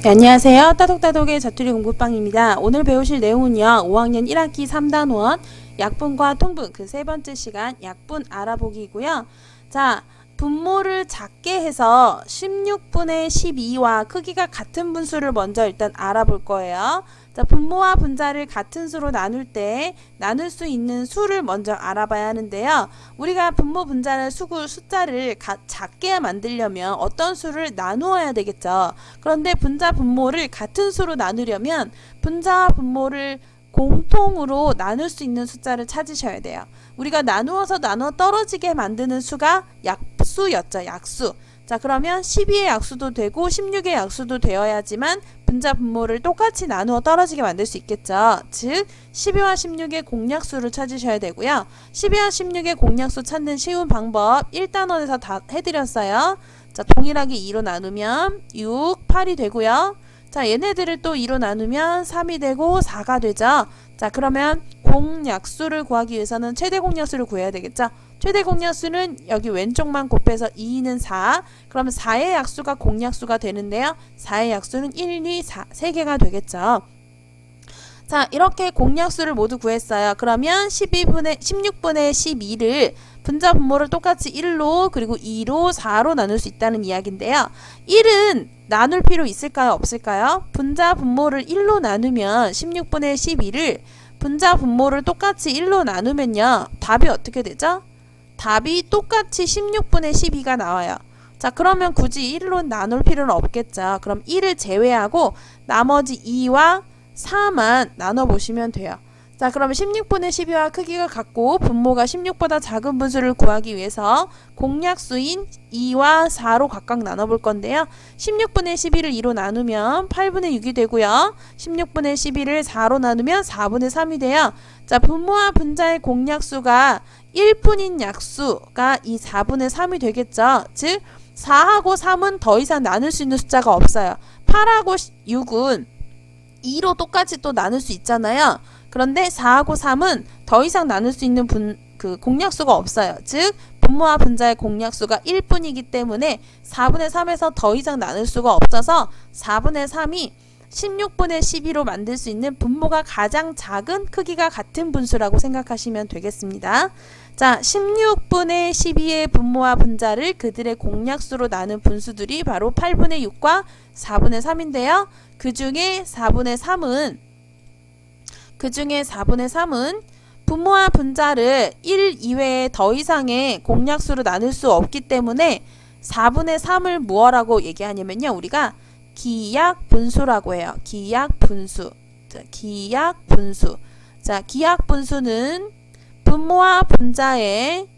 네, 안녕하세요. 따독따독의 자투리 공부방입니다. 오늘 배우실 내용은요. 5학년 1학기 3단원 약분과 통분 그 세 번째 시간 약분 알아보기고요. 자, 분모를 작게 해서 16분의 12와 크기가 같은 분수를 먼저 일단 알아볼 거예요. 자, 분모와 분자를 같은 수로 나눌 때 나눌 수 있는 수를 먼저 알아봐야 하는데요. 우리가 분모 분자를 숫자를 작게 만들려면 어떤 수를 나누어야 되겠죠. 그런데 분자 분모를 같은 수로 나누려면 분자와 분모를 공통으로 나눌 수 있는 숫자를 찾으셔야 돼요. 우리가 나누어서 나눠 떨어지게 만드는 수가 약수였죠. 약수. 자, 그러면 12의 약수도 되고 16의 약수도 되어야지만 분자 분모를 똑같이 나누어 떨어지게 만들 수 있겠죠. 즉 12와 16의 공약수를 찾으셔야 되고요. 12와 16의 공약수 찾는 쉬운 방법 1단원에서 다 해드렸어요. 자, 동일하게 2로 나누면 6, 8이 되고요. 자, 얘네들을 또 2로 나누면 3이 되고 4가 되죠. 자, 그러면 공약수를 구하기 위해서는 최대 공약수를 구해야 되겠죠. 최대 공약수는 여기 왼쪽만 곱해서 2는 4. 그러면 4의 약수가 공약수가 되는데요. 4의 약수는 1, 2, 4. 3개가 되겠죠. 자, 이렇게 공약수를 모두 구했어요. 그러면 16분의 12를 분자 분모를 똑같이 1로 그리고 2로 4로 나눌 수 있다는 이야기인데요. 1은 나눌 필요 있을까요? 없을까요? 분자 분모를 1로 나누면 16분의 12를 분자 분모를 똑같이 1로 나누면요. 답이 어떻게 되죠? 답이 똑같이 16분의 12가 나와요. 자, 그러면 굳이 1로 나눌 필요는 없겠죠. 그럼 1을 제외하고 나머지 2와 4만 나눠보시면 돼요. 자, 그러면 16분의 12와 크기가 같고 분모가 16보다 작은 분수를 구하기 위해서 공약수인 2와 4로 각각 나눠볼 건데요. 16분의 12를 2로 나누면 8분의 6이 되고요. 16분의 12를 4로 나누면 4분의 3이 돼요. 자, 분모와 분자의 공약수가 1분인 약수가 이 4분의 3이 되겠죠. 즉 4하고 3은 더 이상 나눌 수 있는 숫자가 없어요. 8하고 6은 2로 똑같이 또 나눌 수 있잖아요. 그런데 4하고 3은 더 이상 나눌 수 있는 공약수가 없어요. 즉 분모와 분자의 공약수가 1뿐이기 때문에 4분의 3에서 더 이상 나눌 수가 없어서 4분의 3이 16분의 12로 만들 수 있는 분모가 가장 작은 크기가 같은 분수라고 생각하시면 되겠습니다. 자, 16분의 12의 분모와 분자를 그들의 공약수로 나눈 분수들이 바로 8분의 6과 4분의 3인데요. 그 중에 4분의 3은 분모와 분자를 1 이외에 더 이상의 공약수로 나눌 수 없기 때문에 4분의 3을 무엇라고 얘기하냐면요. 우리가 기약분수라고 해요. 기약분수. 자, 기약분수. 자, 기약분수는 분모와 분자의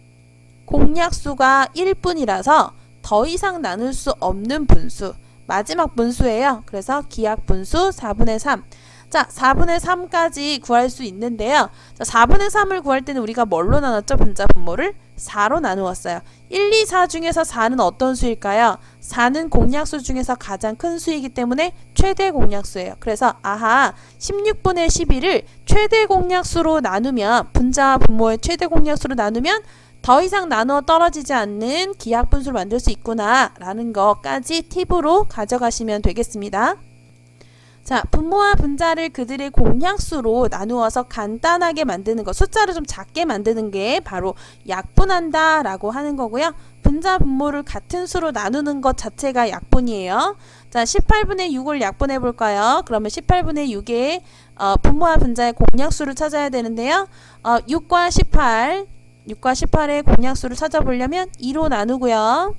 공약수가 1뿐이라서 더 이상 나눌 수 없는 분수. 마지막 분수예요. 그래서 기약분수 4분의 3. 자, 4분의 3까지 구할 수 있는데요. 자, 4분의 3을 구할 때는 우리가 뭘로 나눴죠? 분자 분모를 4로 나누었어요. 1, 2, 4 중에서 4는 어떤 수일까요? 4는 공약수 중에서 가장 큰 수이기 때문에 최대 공약수예요. 그래서 16분의 12를 최대 공약수로 나누면 분자와 분모의 최대 공약수로 나누면 더 이상 나누어 떨어지지 않는 기약분수를 만들 수 있구나 라는 것까지 팁으로 가져가시면 되겠습니다. 자, 분모와 분자를 그들의 공약수로 나누어서 간단하게 만드는 것, 숫자를 좀 작게 만드는 게 바로 약분한다 라고 하는 거고요. 분자 분모를 같은 수로 나누는 것 자체가 약분이에요. 자, 18분의 6을 약분해 볼까요? 그러면 18분의 6의 분모와 분자의 공약수를 찾아야 되는데요. 6과 18의 공약수를 찾아보려면 2로 나누고요.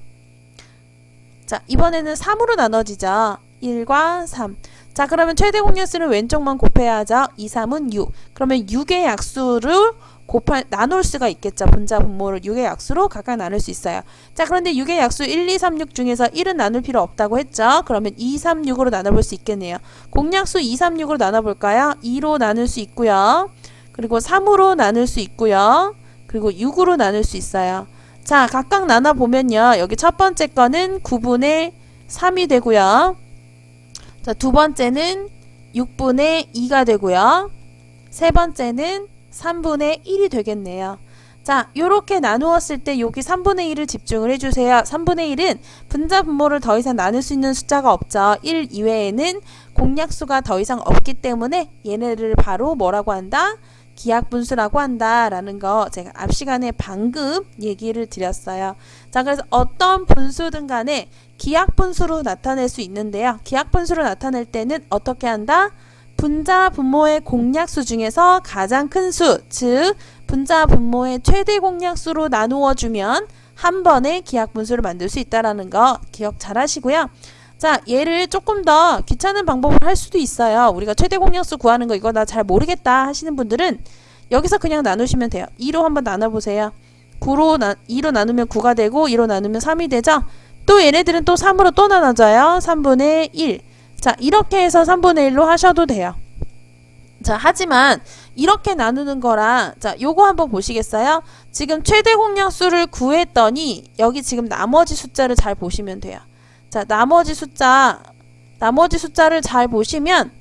자, 이번에는 3으로 나눠지죠. 1과 3. 자, 그러면 최대 공약수는 왼쪽만 곱해야 하죠. 2, 3은 6. 그러면 6의 약수를 나눌 수가 있겠죠. 분자 분모를 6의 약수로 각각 나눌 수 있어요. 자, 그런데 6의 약수 1, 2, 3, 6 중에서 1은 나눌 필요 없다고 했죠. 그러면 2, 3, 6으로 나눠볼 수 있겠네요. 공약수 2, 3, 6으로 나눠볼까요? 2로 나눌 수 있고요. 그리고 3으로 나눌 수 있고요. 그리고 6으로 나눌 수 있어요. 자, 각각 나눠보면요. 여기 첫 번째 거는 9분의 3이 되고요. 자, 두 번째는 6분의 2가 되고요. 세 번째는 3분의 1이 되겠네요. 자, 요렇게 나누었을 때 여기 3분의 1을 집중을 해주세요. 3분의 1은 분자 분모를 더 이상 나눌 수 있는 숫자가 없죠. 1 이외에는 공약수가 더 이상 없기 때문에 얘네를 바로 뭐라고 한다? 기하분수라고 한다라는 거 제가 앞 시간에 방금 얘기를 드렸어요. 자, 그래서 어떤 분수든 간에 기하분수로 나타낼 수 있는데요. 기하분수로 나타낼 때는 어떻게 한다? 분자 분모의 공약수 중에서 가장 큰 수, 즉 분자 분모의 최대 공약수로 나누어 주면 한 번에 기하분수를 만들 수 있다라는 거 기억 잘 하시고요. 자, 얘를 조금 더 귀찮은 방법을 할 수도 있어요. 우리가 최대 공약수 구하는 거 이거 나 잘 모르겠다 하시는 분들은 여기서 그냥 나누시면 돼요. 2로 한번 나눠보세요. 2로 나누면 9가 되고 2로 나누면 3이 되죠. 또 얘네들은 또 3으로 또 나눠져요. 3분의 1. 자, 이렇게 해서 3분의 1로 하셔도 돼요. 자, 하지만 이렇게 나누는 거랑 자, 요거 한번 보시겠어요? 지금 최대 공약수를 구했더니 여기 지금 나머지 숫자를 잘 보시면 돼요. 자, 나머지 숫자를 잘 보시면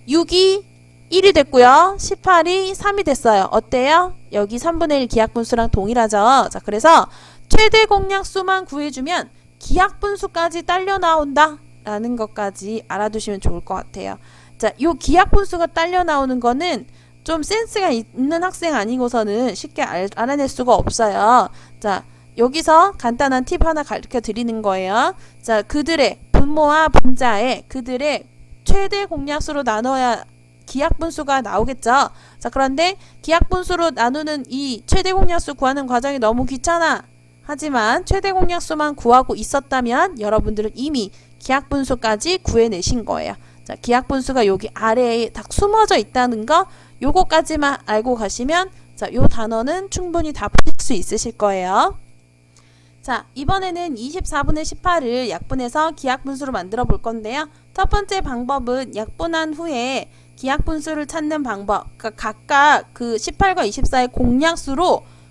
6이 1이 됐고요. 18이 3이 됐어요. 어때요? 여기 3분의 1 기하분수랑 동일하죠. 자, 그래서 최대 공약수만 구해주면 기하분수까지 딸려 나온다 라는 것까지 알아두시면 좋을 것 같아요. 자, 요 기하분수가 딸려 나오는 거는 좀 센스가 있는 학생 아니고서는 쉽게 알아낼 수가 없어요. 자, 여기서 간단한 팁 하나 가르쳐 드리는 거예요. 자, 그들의 분모와 분자에 그들의 최대 공약수로 나눠야 기하분수가 나오겠죠. 자, 그런데 기하분수로 나누는 이 최대 공약수 구하는 과정이 너무 귀찮아. 하지만 최대 공약수만 구하고 있었다면 여러분들은 이미 기하분수까지 구해내신 거예요. 자, 기하분수가 여기 아래에 딱 숨어져 있다는 거 요거까지만 알고 가시면 자, 요 단어는 충분히 다 푸실 수 있으실 거예요. 자, 이번에는 24분의 18을 약분해서 기하분수로 만들어 볼 건데요. 첫 번째 방법은 약분한 후에 기하분수를 찾는 방법. 그러니까 각각 그 18과 24의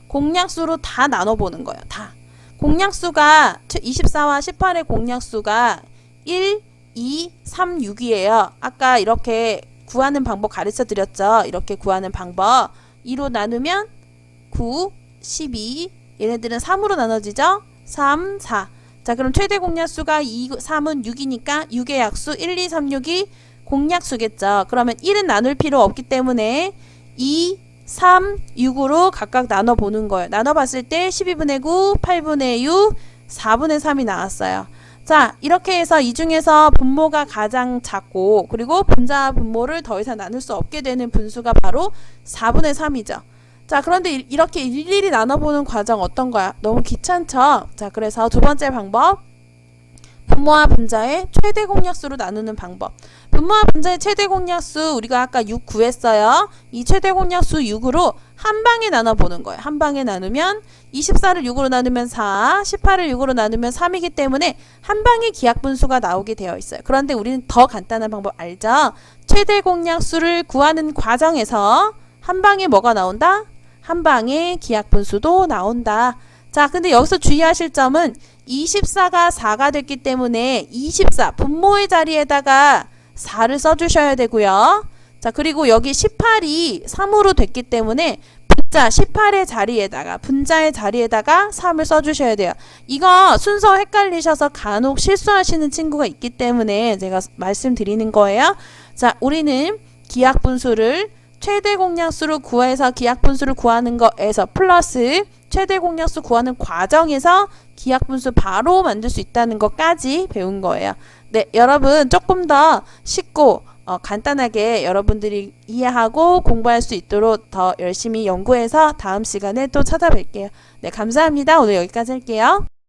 공약수로 다 나눠보는 거예요. 다. 공약수가 24와 18의 공약수가 1, 2, 3, 6이에요. 아까 이렇게 구하는 방법 가르쳐 드렸죠. 이렇게 구하는 방법. 2로 나누면 9, 12. 얘네들은 3으로 나눠지죠. 3, 4. 자, 그럼 최대 공약수가 3은 6이니까 6의 약수 1, 2, 3, 6이 공약수겠죠. 그러면 1은 나눌 필요 없기 때문에 2, 3, 6으로 각각 나눠보는 거예요. 나눠봤을 때 12분의 9, 8분의 6, 4분의 3이 나왔어요. 자, 이렇게 해서 이 중에서 분모가 가장 작고 그리고 분자 분모를 더 이상 나눌 수 없게 되는 분수가 바로 4분의 3이죠. 자, 그런데 이렇게 일일이 나눠보는 과정 어떤 거야? 너무 귀찮죠? 자, 그래서 두 번째 방법, 분모와 분자의 최대 공약수로 나누는 방법. 분모와 분자의 최대 공약수 우리가 아까 6 구했어요. 이 최대 공약수 6으로 한 방에 나눠보는 거예요. 한 방에 나누면 24를 6으로 나누면 4, 18을 6으로 나누면 3이기 때문에 한 방에 기하분수가 나오게 되어 있어요. 그런데 우리는 더 간단한 방법 알죠? 최대 공약수를 구하는 과정에서 한 방에 뭐가 나온다? 한 방에 기하분수도 나온다. 자, 근데 여기서 주의하실 점은 24가 4가 됐기 때문에 24 분모의 자리에다가 4를 써주셔야 되고요. 자, 그리고 여기 18이 3으로 됐기 때문에 분자 18의 자리에다가 분자의 자리에다가 3을 써주셔야 돼요. 이거 순서 헷갈리셔서 간혹 실수하시는 친구가 있기 때문에 제가 말씀드리는 거예요. 자, 우리는 기하분수를 최대 공약수로 구해서 기하분수를 구하는 거에서 플러스 최대 공약수 구하는 과정에서 기하분수 바로 만들 수 있다는 것까지 배운 거예요. 네, 여러분 조금 더 쉽고 간단하게 여러분들이 이해하고 공부할 수 있도록 더 열심히 연구해서 다음 시간에 또 찾아뵐게요. 네, 감사합니다. 오늘 여기까지 할게요.